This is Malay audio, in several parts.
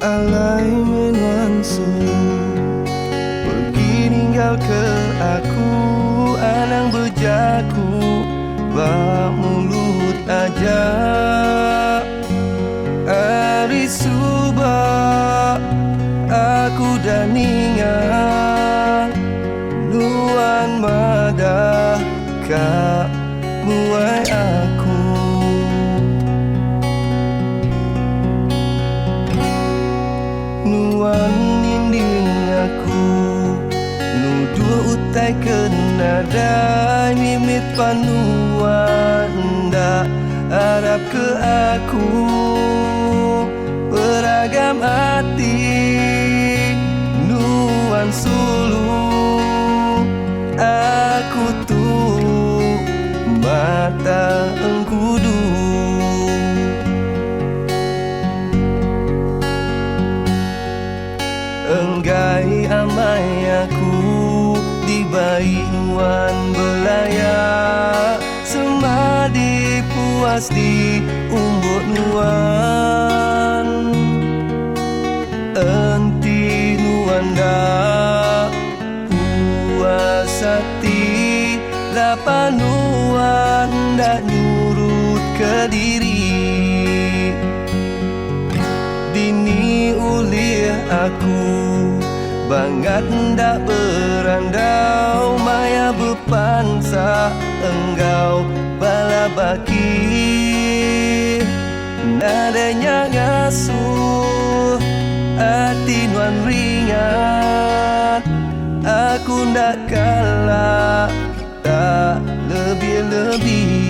alai menuansu, pergi ninggal ke aku, anang bejaku, bak mulut aja. Hari subah aku dah ningal, nuan madah kak muai aku. Nuan ninding aku, nu dua utai kenadai, mimit panuan ndak harap ke aku. Beragam hati nuan sulu, aku tu mata engkudu. Enggai amai aku di bayuan belaya, semadi puas di umbut nuan. Enti nuan dah puas hati, lapan nuan dah nurut ke diri. Dini ulih aku bangat ndak berandau, maya berpansa enggau bala baki. Nadanya ngasuh hati nuan ringat, aku ndak kalah tak lebih-lebih.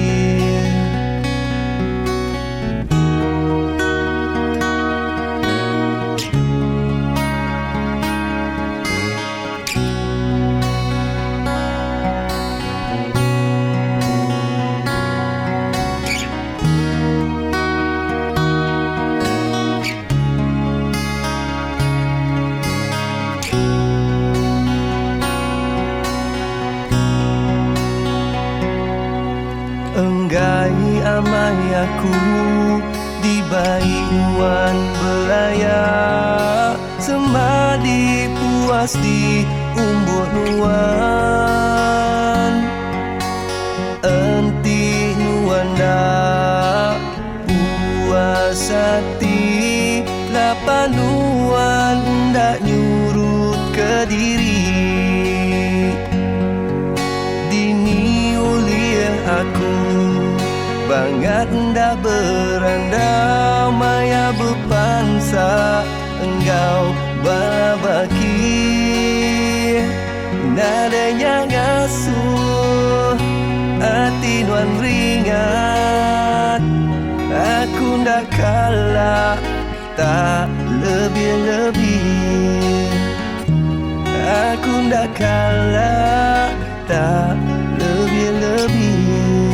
Enggai amai aku di bayuan belaya, semadi puas di umbut nuan. Enti nuan dak puas hati, lapan nuan ndak nyurut ke diri. Dini ulih aku bangat ndak berandau, maya berpansa engkau baki. Nadanya ngasuh hati nuan ringat, aku ndak kalah tak lebih-lebih. Aku ndak kalah tak lebih-lebih.